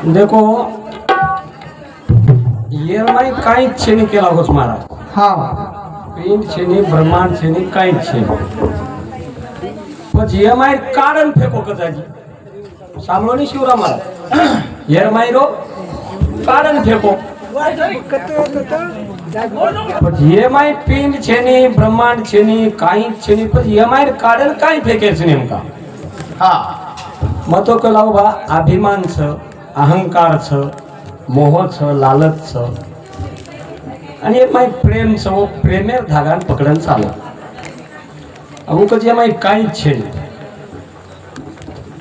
देखो ये माई काहीच छेनी केला होत मारा हा पिंड छेनी ब्रह्मांड छेनी काहीच छेनी પછી એમાં કારણ ફેંકો કદાજી સાંભળો ની શિવરામ યાર માયરો કારણ ફેંકો પછી એમાં પિંડ છે ની બ્રહ્માંડ છે ની કાંઈ છે ની પછી એમાં કારણ કાંઈ ફેંકે છે નેમકા हा મતો કલાવ બા અભિમાન છે અહંકાર છે મોહ છે લાલચ છે અને એમાં પ્રેમ છે वो પ્રેમે धागा पकडन चालू अमुक जे माई काहीच छे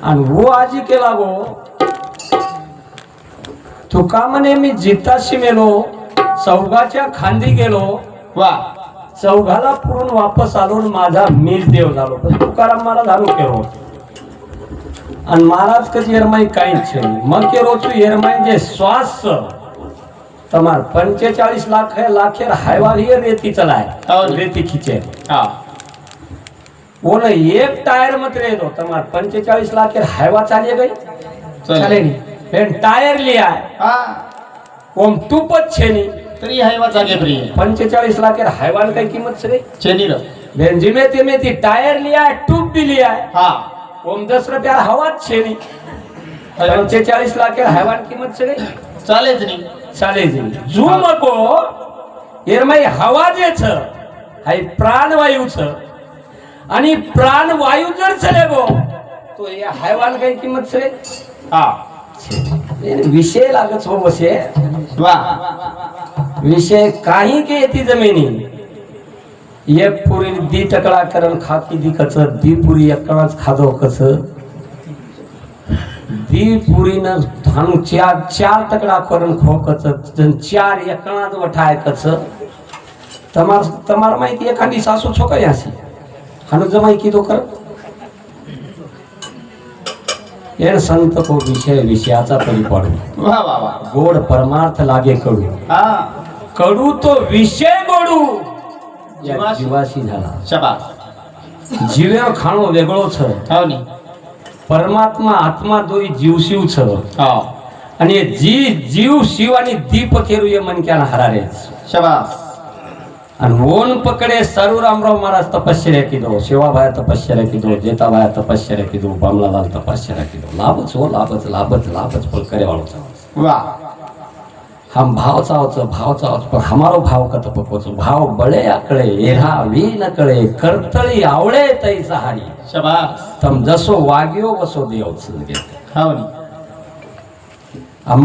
आणि वो आजी केला गो तुका म्हणे मी जिताशी मेलो चौघाच्या खांदी गेलो वा चौघाला पुरून वापस आलो आणि माझा मीच देव झालो पण तुकाराम मला धारू केलो आणि महाराज कधी एरमाई काहीच छे मग केलो तू एरमाई जे श्वास तमार 45 लाखेर हायवा ही रेती चलाय रेती खींचे हा बोले एक टायर मत रहे दो तमार 45 लाख के हाईवा चालिए गई चले नहीं फिर टायर लिया है हा ओम तू पच छे नहीं तरी हायवा जागे फ्री 45 लाख के हाईवा की कीमत से चेनी र बेंजी में ते टायर लिया है ट्यूब भी लिया है हा ओम 10 रुपया हवा छे नहीं 45 लाख के हाईवा की कीमत से गई चालेच नाही चाले जी जूम को एरमाई हवा जे छ हाई प्राणवायू छ आणि प्राणवायू जर चले गो तो या हैवान काही किंमत से हा विषय लागत हो बसे वा विषय काही के येती जमिनी ये पुरी दी टकळा करण खाकी दी कच दी पुरी एकणाच खादो कच दी पुरी न धानु चार टकळा करण खो कच चार एकणाच वठाय कच तमार माहिती एखादी सासू छोकरी असी हानु जमाई की तो कर ये संत को विषय विषयाचा परिपाडू वा वा वा गोड परमार्थ लागे कडू हा कडू तो विषय गोडू या जीवाशी- जीवाशी झाला शाबास जीवेर खाणो वेगळो छ हो नी परमात्मा आत्मा दोई जीव शिव छ हा आणि जीव शिव आणि दीप केरू ये मन क्यान हरारे शाबास आणि ओन पकडे सरू रामराव महाराज तपश्चर्या कीधो शिवाभाया तपश्चर्या कीधो जेताभाया तपश्चर्या कीधो बामलालाल तपश्चर्या कीधो लाभच हो लाभच पण करे वाळो वा हम भाव चावच पण हमारो भाव कत पकोच भाव बळे आकळे एहा वी नकळे करतळी आवळे तै सहारी शाबास तम जसो वाग्यो वसो देव संगे हो नी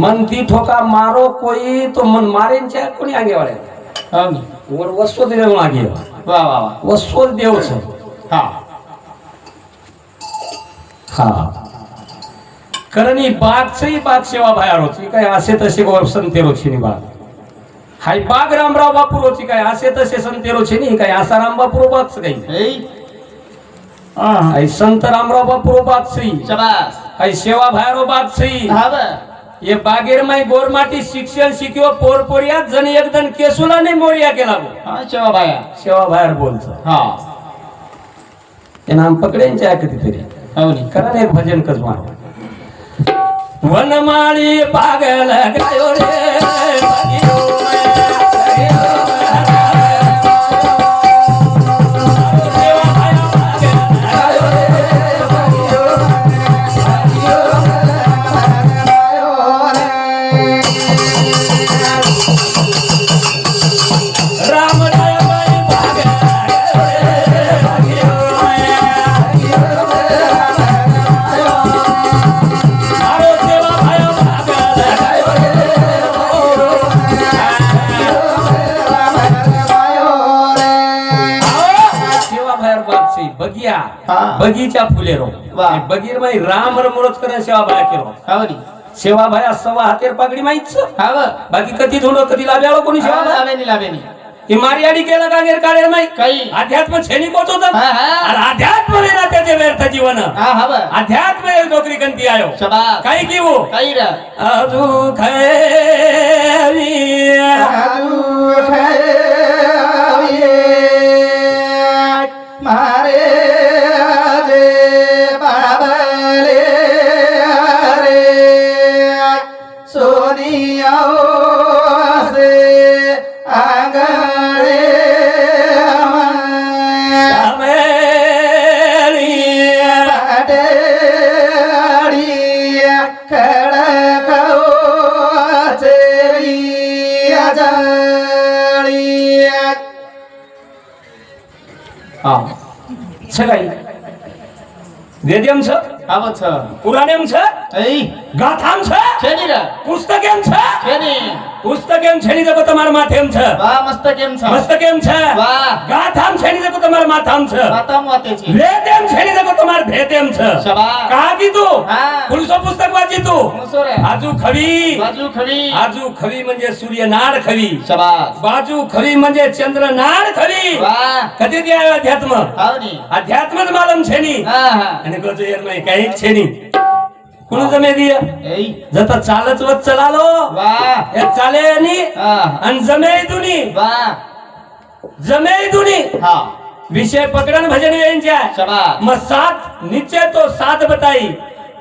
मन ती ठोका मारो कोई तो मन मारेन च्या कोणी आगे वाळे हो नी वर वसो देव आगे वा वा वा वसो देव छ हा हा करणी बागची बाग सेवा बाहेरची काय असे तसे संतेरोची बाग हाय बाग रामराव बापूरोची काय असे तसे संतेरोची नाही काय असा राम बापूरो बागच काही ए हा हाय संत रामराव बापूरो बागची शाबास हाय सेवा बाहेरो बागची हा बा ये बागेर माई गोरमाटी शिक्षण शिक्यो पोरपोरिया जण एकदन केसुला ने मोरिया केला गो हा शेवा बाया सेवा बाहेर बोलच हा ते नाम पकडेंच्या कधीतरी हो नी करा एक भजन कच मार वनमाळी पागल गायो रे बागियो बगिया बगीचा फुलेरो बगीर माई राम रमोरच करे सेवा भाया केलो हो नी सेवा भाया सवा हातेर पागडी माईच हा बा बाकी कधी थोडं कधी लाव्यालो कोणी सेवा भाया लावेनी ही मारियाडी केला कागेर काढेर माई काही अध्यात्म छेनी पोचवत हा हा आणि अध्यात्म ना त्याचे व्यर्थ जीवन हा हा बा अध्यात्म नोकरी कंती आयो शाबास काही की वो काही र अजू खैरी मारे जे बाबले रे खडकाचे आजाळी हा सगळी वेद्यम छ आवत छ पुराणेम छ ऐ गाथाम छ छेनी रे पुस्तकेम छ छेनी पुस्तकेम छेनी जको તમાર માથેમ छ વા મસ્ત કેમ छ મસ્તકેમ छ વાહ ગાથામ છેની જકો તમાર માથામ छ માતામ વાતે છે વેદેમ છેની જકો તમાર ભેદેમ छ શાબાશ કા કીધું હા પુરુષો પુસ્તક વાંચી તું મુસો રે आजू खवी बाजू खरी आजू खवी म्हणजे सूर्यनाड खवी शाबाश बाजू खवी म्हणजे चंद्रनाड खवी वाह कधी ते आयो अध्यात्म આવની अध्यात्मच मालम छेनी હા હા आणि कोच एरमाई काही छेनी कुण जमे दिय ऐ जत चालच वत चलालो वाह हे चाले नी हा आणि जमे दुनी वाह जमे दुनी हा विषय पकड़न भजन वेंचा शाबाश मग सात नीचे तो सात बताई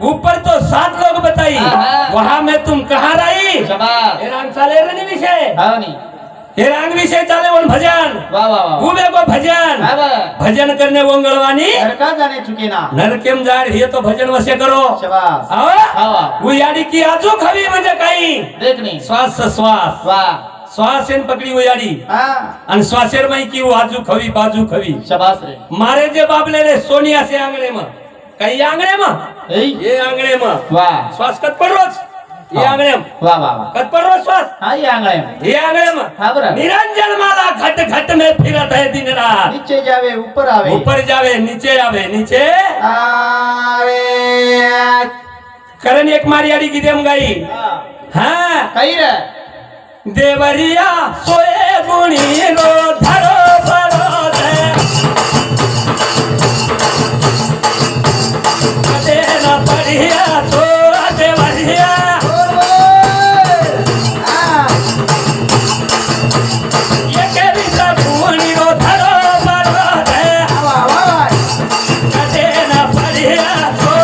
ऊपर तो सात लोग बताई हाँ। वहां में तुम कहाँ रही शाबाश हे रांग चाले रनी विषय आवनी हे रांग विषय चाले वन भजन वाह वाह वाह उबे को भजन आव भजन करने वंगळवानी सरका जाने चुके ना नरकेम जाड हे तो भजन वसे करो शाबाश आवा आवा वो याडी की आजू खवी म्हणजे काही देखनी श्वास श्वास वाह श्वास एन पकडी वो याडी हाँ आणि श्वासेर माई की वो आजू खवी बाजू खवी शाबाश रे मारे जे बाबले रे सोनिया से आंगणे में काही आंगणे में ऐ ये आंगणे में वाह श्वास कत पडरोच ये हाँ। आंगणे में वाह वाह वाह कत पडरोच श्वास हाँ ये आंगळे ये आंगणे में हाँ बरं निरंजन माला घट घट में फिरत है दिन रात नीचे जावे ऊपर आवे ऊपर जावे नीचे आवे नीचे आवे करण एक मारियाडी गीतेम गाई हाँ काही रे देवरिया सोए गुणी रो धरो भरो दे कदे न पढ़िया तो देवरिया ये के भी सब गुणी रो धरो भरो दे कदे न पढ़िया तो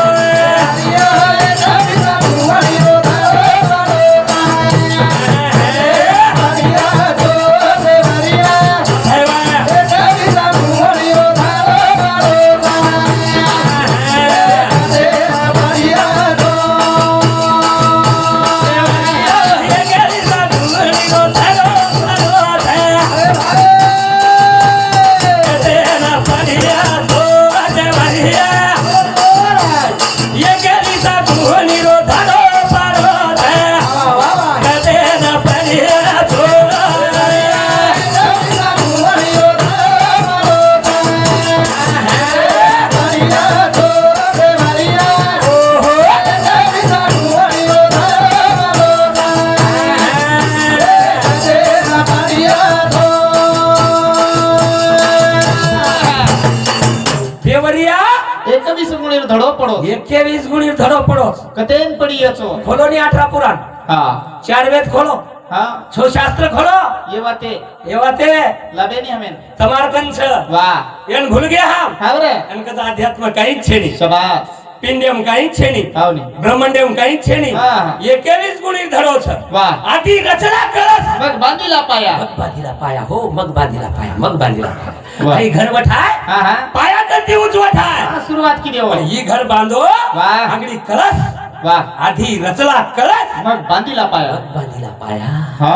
धडो पडो 21 गुणी धडो पडो कतेन पडी याचो खोलो ની 18 પુરાણ हा ચાર વેદ ખોલો हा 6 શાસ્ત્ર ખોલો ये वाते એવા તે लाभेनी हमें તમાર કન છે वाह એન ભૂલ ગયા હામ हा बरे એન કદા અધ્યાત્મ કાઈ છે ની शाबाश પિંડ્યમ કાઈ છે ની आवनी બ્રહ્માંડ્યમ કાઈ છે ની હા. 21 ગુણી ધડો છે वाह આથી રચના કરસ मग बांधीला पाया मग बांधीला पाया हो मग बांधीला पाया मग बांधीला पाया वाह. काही घर वठाय हा हा पाया करती उजवठाय हा, सुरुवात केली हो पण ही घर बांधो वाह. आंगडी करस वाह आधी रचला करस मग बांधीला पाया मग बांधीला पाया हा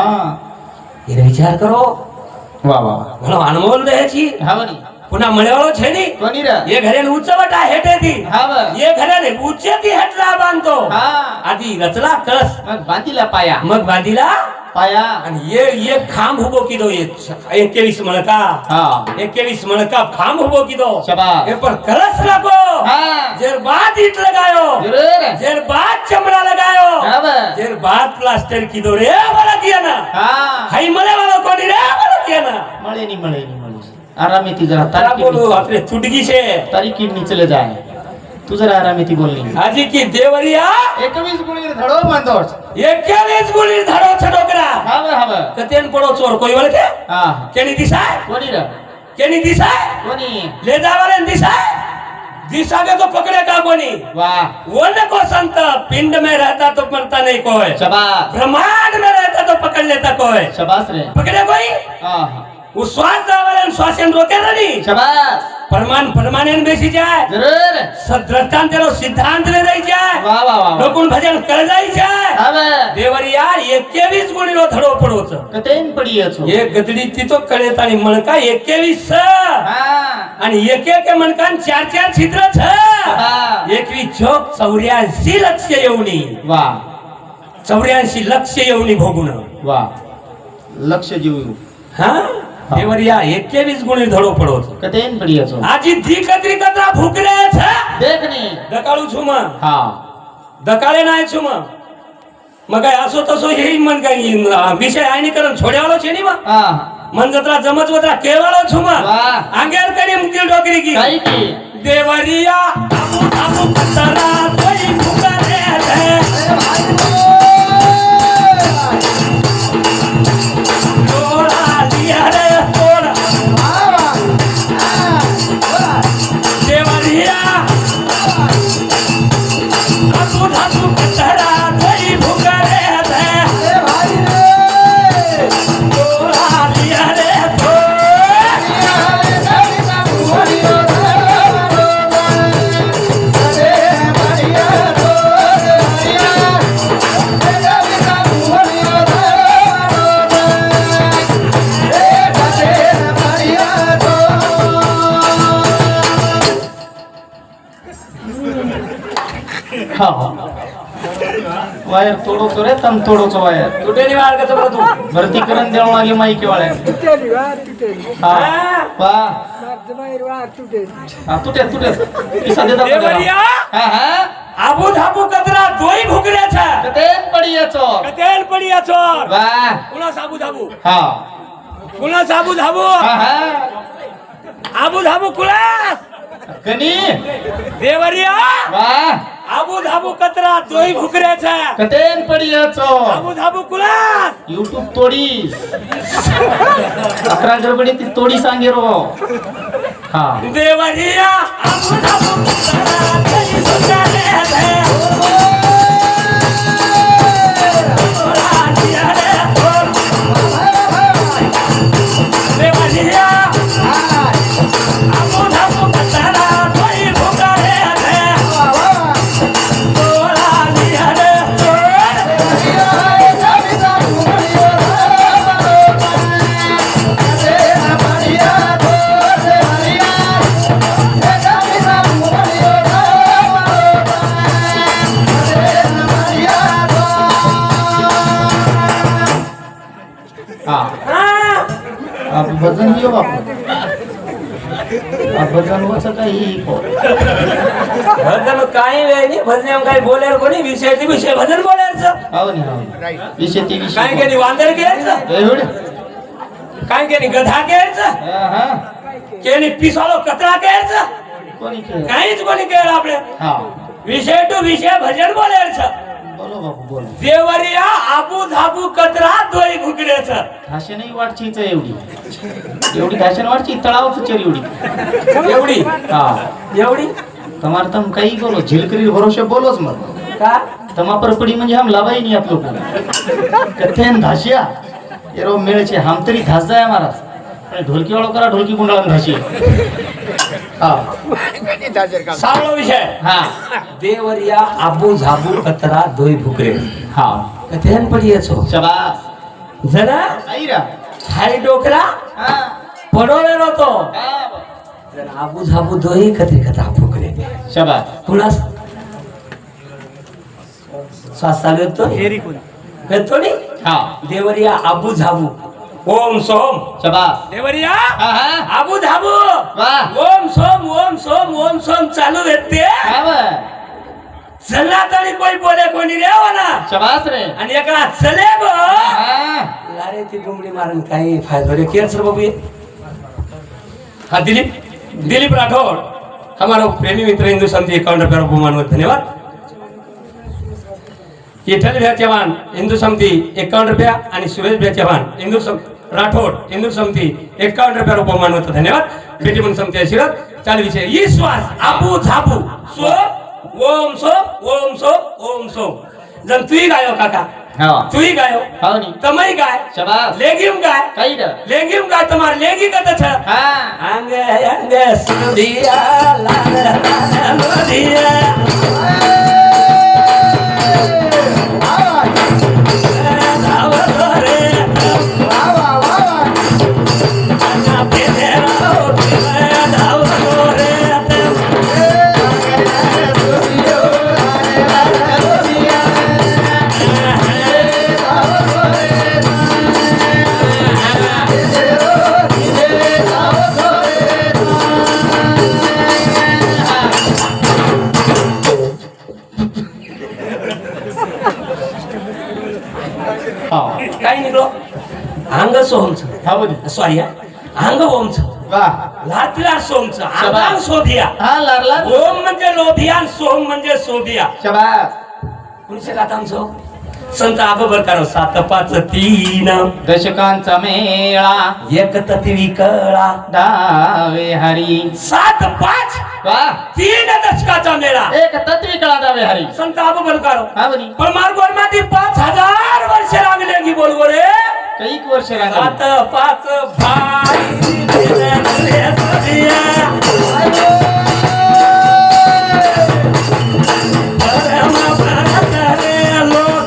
એને વિચાર કરો वाह वाह ઘણો અનમોલ રહે છે हावनी પુના મળ્યાળો છે ની कोणी रे એ ઘરે ઉંચવટા હેઠેથી हाव એ ઘરે ઊંચેથી હેઠલા બાંધતો हा આધી રચલા કરસ मग बांधीला पाया मग बांधीला पाया आणि ये खांब उभो कीधो ये 21 मणका हा 21 मणका खांब उभो कीधो शाबाश ए पर करस लगो हा जेर बाद ईट लगायो जरूर जेर बाद चमड़ा लगायो हाव जेर बाद प्लास्टर कीधो रे वाला किया ना हा हाई मले वाला कोणी रे वाला किया ना मळे नी आरामी ती जरा तारा तारीख बोलो आपले चुटकी से तारीख चले जाय तू जरा आरामी ती बोलली आजी की देवरिया 21 गुणी धडो बांधोस 21 गुली धडो छडोकरा हाव हाव कतेन पडो चोर कोई वाले के हा केनी दिसाय कोणी रे केनी दिसाय कोणी ले जावाले दिसाय दिशा के तो पकड़े का कोनी वाह वो न को संत पिंड में रहता तो मरता नहीं कोई शाबाश ब्रह्मांड में रहता तो पकड़ लेता कोई शाबाश रे पकड़े कोई हा वो श्वास जावाले श्वासन रोके नहीं शाबाश परमाने बेसी जाए जरूर सद्रष्टांतेरो सिद्धांत में रही जाए वाह वाह वाह लोकुन भजन कर जाई जाए હવે देवरिया 21 गुणीनो धड़ो पड़ो छ કતેન પડીએ છો ये गदडी ती तो कळेतानी मणका 21 छ હા आणि एक एक मणकान 4 छिद्र छ હા 21 चौक 84 लक्ष येवणी વાહ 84 लक्ष येवणी भोगुण વાહ લક્ષ્ય જેવું हा देवरिया 21 गुणी धड़ो पड़ो छ કતેન પડીએ છો आजी धीकत्री कतरा भूकरे छ દેખ ને दकाळू छु म હા दकाळे नाही छु म मग काय असो तसो हे मन काही विषय आयनीकरण छोड्यावालो छे नी म હા मन जत्रा जमत वत्रा केवालो छु म વાહ आंगेर करी मुक्ती डोकरी की કઈ की देवरिया आबू आबू कतरा कोई भूकरे है तोड़ा लिया रे तोड़ा देवरिया आबू आबू कतरा कोई भूकरे है तोड़ा लिया रे હા વાયર તોડો છો રે તમ તોડો છો વાયર तुटेली वाळ कसं बरं तू ભરતીકરણ દેવા લાગે માઈકે વાળે હા વાહ હા તૂટે તૂટે પૈસા દેતા देवरिया હા હા आबू धाबू कतरा दोई भुकरे छ કતેન પડીએ છો कतेल पडिया छोर વાહ कुणा साबू धाबू હા कुणा साबू धाबू હા હા आबू धाबू कुलास કની देवरिया વાહ आबू धाबू कतरा दोई भुकरे छ કતેન પડીએ છો आबू धाबू कुलास યુટ્યુબ તોડીશ અકરા ગરબડી તી તોડી सांगे रो હા देवरिया आबू धाबू कतरा दोई भुकरे छ तोरा लिया रे तोर देवरिया आबू धाबू कतरा दोई भुकरे छ तोरा लिया रे तोर હા हाँ आप भजन लियो बापू आप भजन वचं काही को भजन काही वेळ नाही भजन काही बोलायला कोणी विषय ते विषय भजन बोलायचं हाव नी हाव विषय ती विषय काय केली वांदर घ्यायचं एवढे काय केली गधा घ्यायचं हा हा केली पिसालो कचरा घ्यायचं कोणी के काहीच कोणी केलं आपले हा विषय टू विषय भजन बोलायचं बोलो बापू बोलो देवरिया आबू धाबू कचरा दोई भुकड्याचं भाषा नाही वाटचीच एवढी एवढी भाषा वाटची तळावच चेरी एवढी एवढी हा एवढी તમાર તમ કઈ બોલો ઝીલકરી ભરોસે બોલો જ મત का તમા પર પડી म्हणजे हम લાવાઈ નહીં આપ લોકો કથેન ભાષા એરો મેળ છે હામતરી ઘાસ જાય અમારા અને ઢોલકી વાળો કરા ઢોલકી ગુંડાળા ઘાસી હા सावळो विषय હા देवरिया आबू झाबू कचरा दोई भुकरे હા कथेन पडियाचो શાબાશ जरा આઈરા हाय डोकरा હા पडोलेलो तो હા जरा आबू झाबू दोई कत्री कथा भुकरे શાબાશ कुणास श्वास चालू येतो येतो नी હા देवरिया आबू झाबू ओम सोम શાબાશ देवरिया હા હા आबू झाबू વાહ ओम सोम ओम सोम ओम सोम चालू येते હા વે चला तरी कोई बोले कोणी रेव ना શાબાશ રે आणि एकला चले गो હા लारे ती डुंगळी मारून काही फायदा रे केर सर बाबू ये हाँ दिलीप राठौड़ हमारा प्रेमी मित्र हिंदू संति 51 रुपये बहुमान धन्यवाद विठ्ठल भैया चव्हाण हिंदू समिती 51 रुपया आणि सुरेश भैया चव्हाण राठौड़ हिंदू समिती 51 रुपया बहुमान धन्यवाद बेटी मन समिती आशीर्वाद चालू विषय विश्वास आबू झाबू सो ओम सो ओम सो ओम सो जन तुही गायो काका हा चुई गायो हाव नी तमई गाय शाबाश लेगिम गाय काही ड लेगिम गाय तुम्हार लेगी कत छ हा अंग अंग सुधिया लाल लाल लोधिया धाव रे वा वा ना पे रो धाव रे हा काय निघलो अंग सोमच हाव नी सॉरी अंग ओमच वा लातला सोमच अंग शाबास. सोधिया हा लारला ओम म्हणजे लोधिया आणि सोम म्हणजे सोधिया शाबास कुणीचे गात आमचं संत आबोबर करो 753 दशकांचा मेळा एक तत्वी कळा दावे हरी 7-5 वा 3 दशकाचा मेळा एक तत्वी कळा दावे हरी संत आबोबर करो हा बनी पण मार्गोर मध्ये 5000 वर्ष लागले की बोल रे कैक वर्ष रांगली 7-5 भाई रे सोधिया परम भरत रे लोक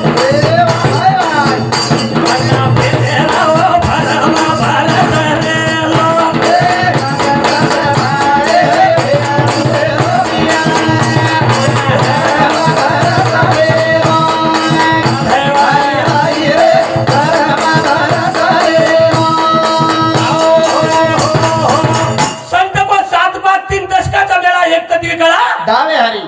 दावे हरी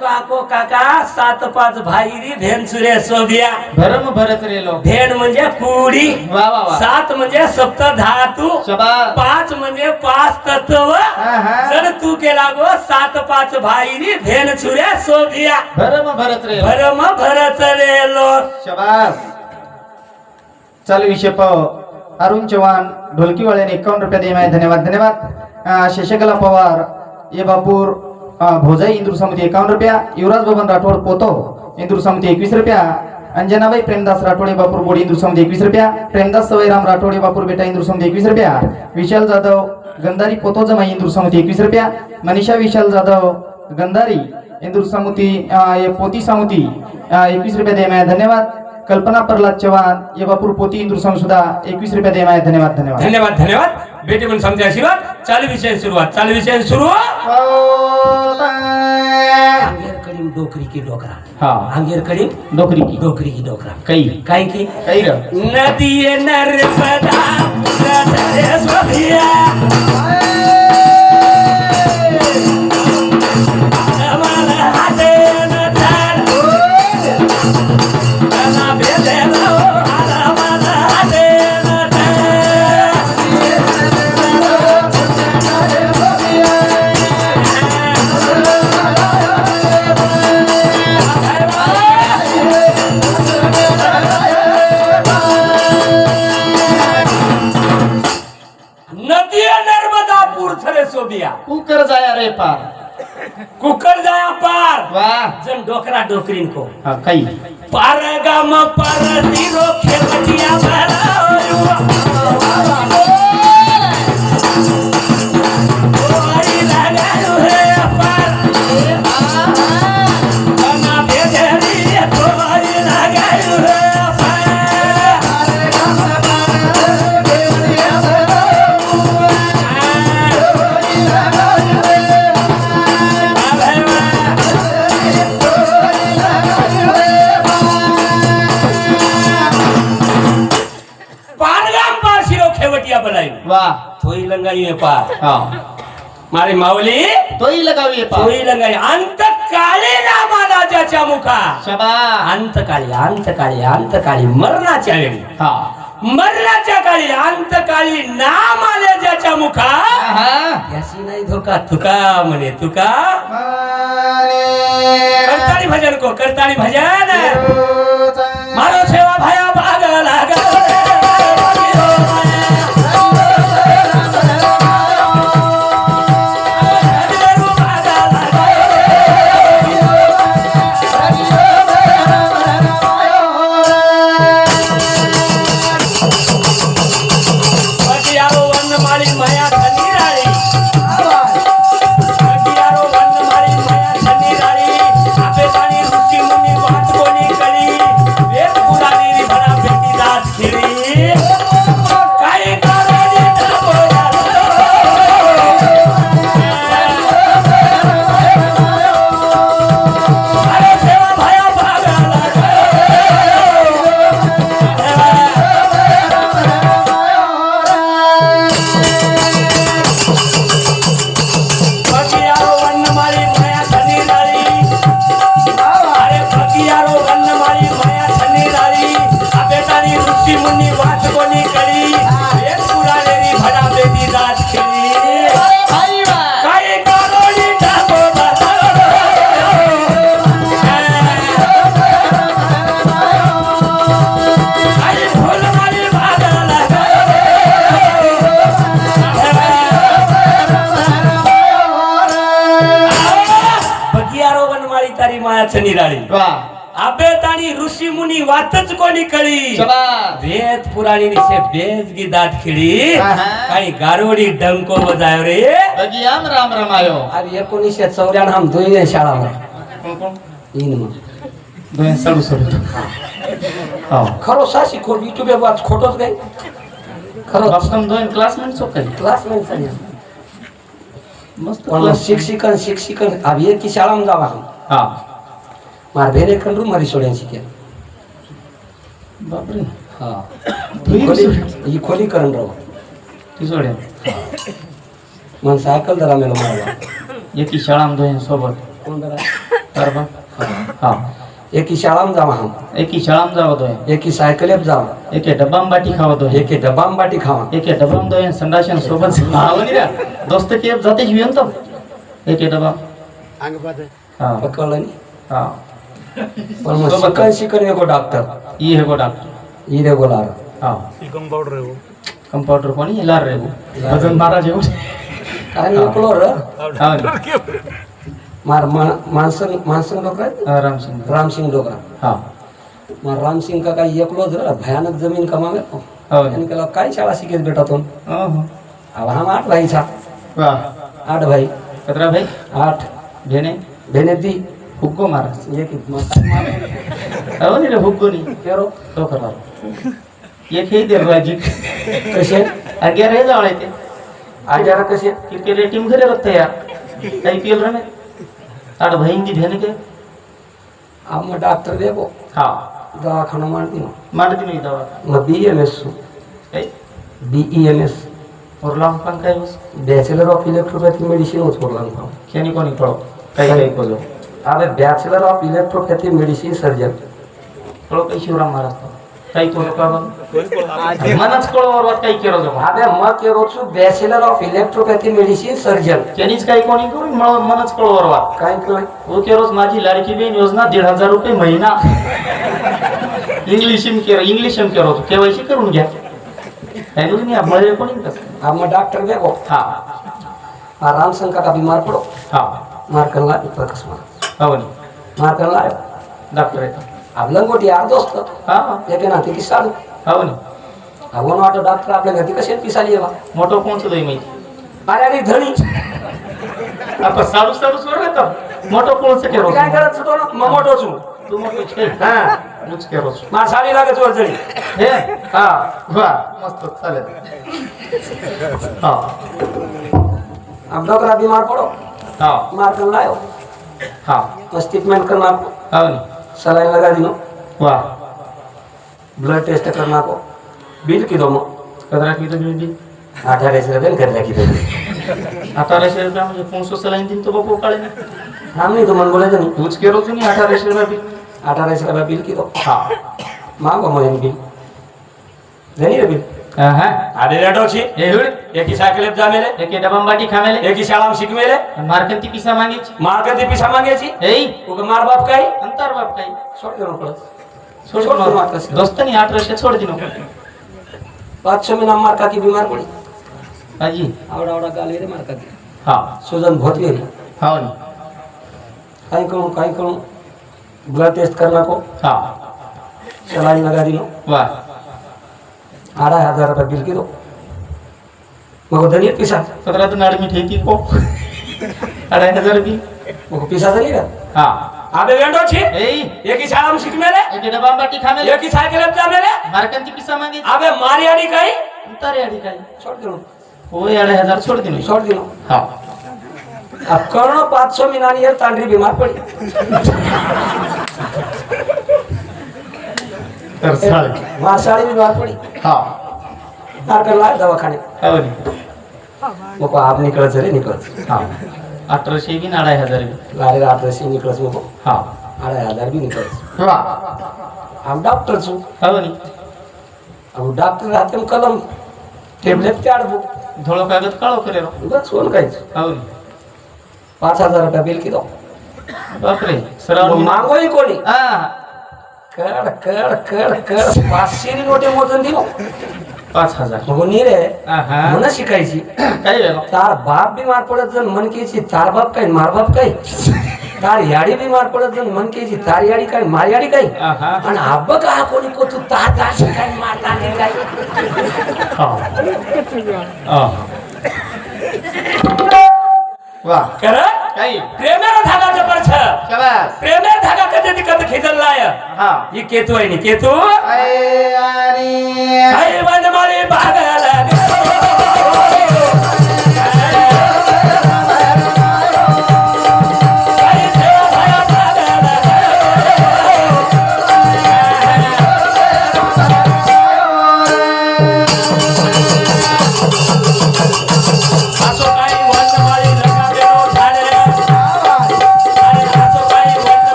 काको काका 7-5 भाईरी भेन सुरे सोदिया भरम भरत रेलो भेन म्हणजे कुडी वा वा वा 7 म्हणजे सप्त धातू शाबास 5 म्हणजे 5 तत्व हा हा जर तू केला गो 7-5 भाईरी भेन सुरे सोदिया भरम भरत रेलो भरम भरत रेलो शाबास चालू विषय पाव अरुण चव्हाण ढोलकीवाल्याने 51 रुपये दिले धन्यवाद धन्यवाद शशिकला पवार ये बापूर भोजाई इंदूर समिती 51 रुपया युवराज बबन राठोड पोतो इंदूर समिती 21 रुपया अंजनाबाई प्रेमदास राठोडे बापूर बोडी इंदूर समिती 21 रुपया प्रेमदास सवयराम राठोडे बापूर बेटा इंदूर समिती 21 रुपया विशाल जाधव गंधारी पोतो जमाई इंदूर समिती 21 रुपया मनीषा विशाल जाधव गंधारी इंदूर समिती पोती समिती 21 रुपये दे धन्यवाद कल्पना प्रल्हाद चव्हाण ये बापूर पोती इंदूर समिती सुद्धा 21 रुपये दे धन्यवाद धन्यवाद धन्यवाद धन्यवाद बेटी पण समजा आशीर्वाद चालू विषय सुरुवात आंगेर करीम डोकरी की डोकरा हाँ आंगेर करीम डोकरी की डोकरा कई काय की कई र नदी नर्मदा सरस्वतिया कुकर जाया रे पार कुकर जाया पार वाह जन डोकरा डोकरीन को हाँ कई पार गाम पार तीरो खेवटिया वाह थोई लंगाई है पार हाँ मारी माऊली तोही लगावी पार थोई लंगाई अंतकाळी नामा राजाच्या मुखा शाबास अंतकाळी मरणाच्या वेळी हाँ मरणाच्या काळी अंतकाळी नाम आले ज्याच्या मुखा हाँ त्याशी नाही धोका तुका म्हणे तुका करताळी भजन मारो सेवा भाया भाग लागा वा आबेत आणि ऋषी मुनी वातच कोणी कळी शाबास वेद पुराणी निशे बेज गीदात खिळी आहा. काही गारोडी डंको बजाव रे बगियाम राम रमायो अरे 1994 हम दोन शाळा कोण कोण इन मग दोन सडू सडू हा खरो साशी खोट युट्यूब वाच खोटोच काय खरो बापकम दोन क्लासमेट सो काही क्लासमेट सांग मस्त पण class. शिक्षिकन अब एक की शाळा में जावा हम हा मार भेने खंडू मारी सोड्यान शिके बापरे हा तुही ही खोली करण राव ती सोड्या मन सायकल जरा मेलो मारला एकी शाळाम दोन सोबत कोण जरा तर बा हा एक की शाळा में जावा हम एकी शाळाम जाव दोन एक की सायकल में जावा एके डब्बाम बाटी खाव दोन एक की डब्बा में बाटी खावा एके डब्बाम दोन संडाशन सोबत आवनी रा दोस्त के जाते जीवन तो एके डब्बा हा पकड़ला नहीं हा पण मग शिकन एगो डॉक्टर ई है को डॉक्टर ई रे गोलार हा कंपाउंडर कोणी लार रे वजन महाराज येऊ कारण एकलो र हा मार मानसन डोकरा राम सिंग राम सिंह डोकरा हा मार राम सिंह का काही एकलो र भयानक जमीन कमावे हो आणि केला काय शाळा शिकेत बेटा तो ओहो अब हम 8 भाई छा वाह 8 भाई कतरा भाई 8 भेने भेने दी हुक्को महाराज एक आवनी रे हुक्को नी केरो तो करा एक ही देर राजी कसे 11 जावळे ते आजार कसे क्रिकेट टीम घरे रखते यार आईपीएल रमे आठ बहन दी भेने के अब मैं डॉक्टर देखो हाँ दवाखाना मार दी मार दी नहीं दवा मैं बीएमएस ए बीईएमएस और लॉन्ग पंख है बस बैचलर ऑफ इलेक्ट्रोपैथी मेडिसिन हो छोड़ रहा हूँ क्या नहीं कोनी पढ़ो कहीं को जो अबे bachelor of electropathy medicine surgeon पढ़ो कहीं शिवराम महाराज तो कहीं तो लोग मनच कळो और बात काही केरो जो अबे मैं कह रहा हूँ bachelor of electropathy medicine surgeon केनीच काही कोणी करू मनच कळो और बात काय केलं वो केरोस माझी लाडकी बहीण योजना 1,500 रुपये महिना इंग्लिश में केरो तो केवायसी करून घ्या है नहीं आप मळे कोणी कसं अब मैं डॉक्टर देखो हाँ राम शंकर का बीमार पड़ो हाँ मार कर ला प्रकाश मार आवनी मार कर ला डॉक्टर है अब लंगोटी यार दोस्त हाँ एक ना ती साधू आवनी अब वन वाटो डॉक्टर आपल्या घरी कसे पिसाली आहे बा मोटो कोणचं दोय माहिती अरे अरे धणी आपण साडू साडू सोड तो मोटो कोणचं केरो काय करत होतो ना मग मोठो छु तू मोटो छे हा मुच केरो मा साडी लागत वरचडी हे हा वाह मस्त चालेल हाँ अब डॉक्टर बीमार पड़ो हाँ मार कर लायो हाँ बस ट्रीटमेंट करना को आवनी सलाइन लगा दिनो वाह ब्लड टेस्ट करना को बिल की दो मो कदरा की तो बिल 1800 रुपये कर लगी दो 1800 रुपये म्हणजे 500 सलाइन दिन तो बापू काळे हम नहीं तो मन बोले नहीं मुच केरो तुम्ही 1800 रुपये बिल 1800 रुपये बिल की दो हाँ मांगो मैं बिल देनी रे बिल हाँ अरे रेटो छी हे हुड एक ही सायकल जा मेले एके डबम बाटी खामेले एक ही शाळा शिक मेले मार्केट ती पिसा मागेची मार कर दी पिसा मांगे छी एई उग मार बाप काय अंतर बाप काही छोड़ दो पड़स छोड़ छोड़ दो दो मार कर दोस्त नहीं 1800 छोड़ दिनो 500 में नाम मार का की बीमार पड़ी हाजी आवड़ा आवड़ा गाली रे मार का की हाँ सूजन बहुत भी है हाँ काई करूं ब्लड टेस्ट करना को हाँ सलाइन लगा दी वाह 18,000 रुपये बिल की दो मग धनिया पिसा कतरा तो नाड़ मिठाई थी को 2,500 बिल मग पिसा धनी का हाँ आबे वेंडो छी एई एक ही शाळा शिक मेले एके डबम बाटी खामेले एक ही सायकल जा मेले मार्केट ती पिसा मागे आबे मारियाडी काय अंतर याडी काही छोड़ दिनो हो 2,500 छोड़ दिनो छोड़ दिनो हाँ अब करोड़ों 500 में नानी यार तांडरी बीमार पड़ी तर साले वहाँ साड़ी बीमार पड़ी हाँ मार कर लाए दवाखाने आवनी मग आप निकल चले निकल हाँ 1800 भी 2,500 भी लारे रात से निकल मग हाँ 2,500 भी निकल वाह हम डॉक्टर छु आवनी अब डॉक्टर हाथ में कलम टेबलेट काढ बो धोळो कागद काळो करे रो बस कोण काहीच आवनी 5,000 रुपये बिल की दो बापरे सरळ मागो ही कोणी हाँ कड कड कड कड 500 नी नोटे मोजून दिलो 5,000 मग नी रे आहा मन शिकायची काय वेगळं तार बाप बीमार पडत जर मन केची तार बाप काय मार बाप काय तार याडी बीमार पडत जण मन केजी तार याडी काय मार याडी काय आणि आब्ब का कोणी को तू ता काय मारता काय वा कर काही प्रेमाला धागा जबर छ शाबास प्रेमे धागा कधी कधी खिजलाय हा ही केतू आहे नी केतू अरे आणि काय बंद मारी बागाला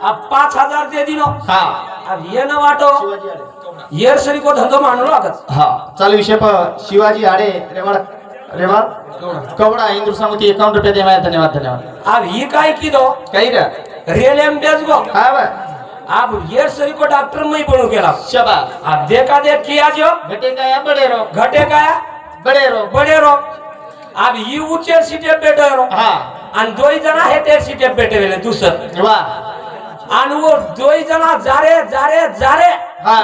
अब 5,000 दे दिनो हा अब ये न वाटो येर सरी को धंधो मानू लागत हा चालू विषय शिवाजी आडे रेवाड कवडा इंदूर सामुती 51 रुपये दे माया धन्यवाद धन्यवाद अब ये काय की दो काही रे रेल एम्बुलेंस गो हा बा अब येर सरी को डॉक्टर में बनू केला शाबास अब देखा देख किया जो घटे काय बडे रो घटे काय बडे रो अब ये ऊंचे सीटे बैठे रो हा आणि दोई जना हे ते सीटे बैठे वेले दुसर वा आणि वो दोई जना जारे हा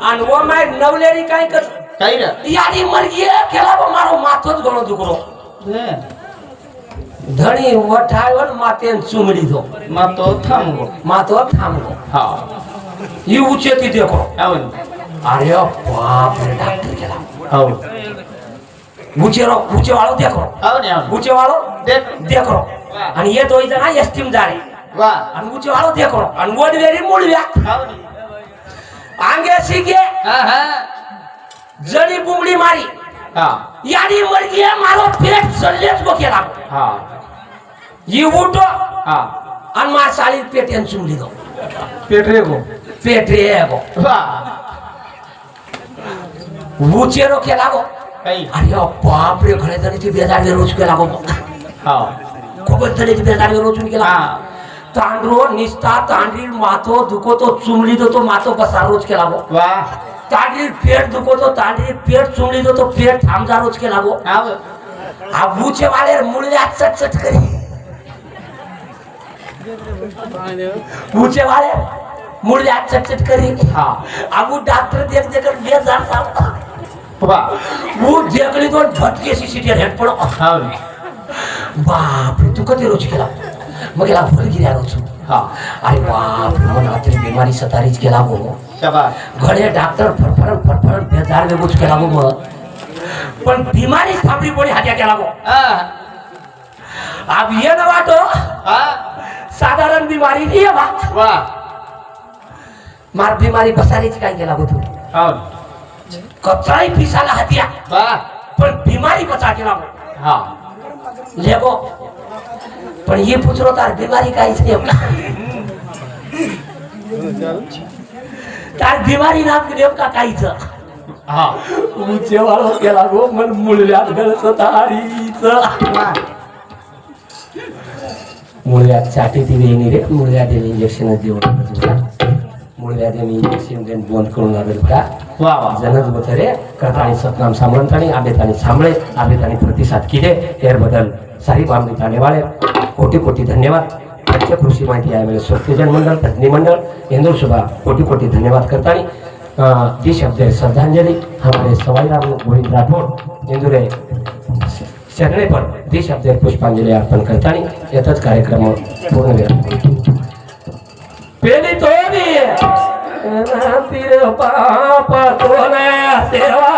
आणि वो माय नवलेरी काय कर काही रे यानी मर गया केला वो मारो माथोच गणो दुकरो धणी वठावन मातेन चुमडी दो मातो थांबो मातो थांबलो हा ही ऊंचे ती देखो आवन अरे बाप रे डॉक्टर केला हो ऊंचे वाळो देखो आवन ऊंचे वाळो देख देखो आणि ये दोई जना एस्टीम जारे वा आणि ऊंचे वाळो देखो आणि वडवेरी मुळव्या आवन आंगे सीगे हा हा जडी बुंगडी मारी हा यानी मर गया मारो पेट चल्लेच गो केला हा ये उठो हा आणि मा साली पेटेन चुमली दो पेटरे गो पेट रे गो वा ऊंचेरो केला गो काही अरे बाप रे खरे तरी ती बेजार रोज केला गो हा खूपच तरी ती बेजार रोज केला हा तांडरो निस्ता तांडील मातो दुखो तो चुमली दो तो मातो बसा रोज केला गो वा तांडील पेट दुखो तो तांडील पेट चुमली दो तो पेट थांबजा रोज केला गो आव अब ऊंचे वाले मुळ्या चटचट करी ऊंचे वाले मुळ्या चटचट करी हा अब वो डॉक्टर देख देकर बेजार साहब वा वो देखली तो भटके सी सीटी हेड पड़ो हा बाप रे तू कधी रोज केला मग गेला फल गिरा रोज हा अरे बाप रे मन आतरी बीमारी सतारीच केला गो शाबास घडे डॉक्टर फरफर बेजार में कुछ केला गो मग पण बीमारी थांबली कोणी हात्या केला गो हा अब ये न वाटो हा साधारण बीमारी नहीं है बा वा मार बीमारी बसारीच काय केला गो तू हा कचराई पिसाला हात्या वा पण बीमारी बचा केला गो हा लेगो पण ये पुछरो तार बीमारी काहीच नाही तार बीमारी नाम नेमका काहीच हा ऊंचे वाळो केला गो मन मुळव्यात गळत तारीच मुळव्यात चाटी ती वेणी रे मुळव्यात इंजेक्शन देऊन मुळव्यात इंजेक्शन देऊन बंद करून लागेल का वा वा जनच होत रे करतानी सतनाम सामंतानी आबेतानी सांभळे आबेतानी प्रतिसाद केले त्याबद्दल सारी बामणी जाणेवाळे कोटी कोटी धन्यवाद राज्य कृषी माहिती आयोगाचे स्वस्तिजन मंडळ तज्ञ मंडळ इंदूर सुबह कोटी कोटी धन्यवाद करतानी दी शब्द श्रद्धांजलि हमारे सवाई राम गोविंद राठौड़ इंदुरे चरणे पर दी शब्द पुष्पांजलि अर्पण करतानी यातच कार्यक्रम पूर्ण विराम पेली तोडी तीर पाप तोने सेवा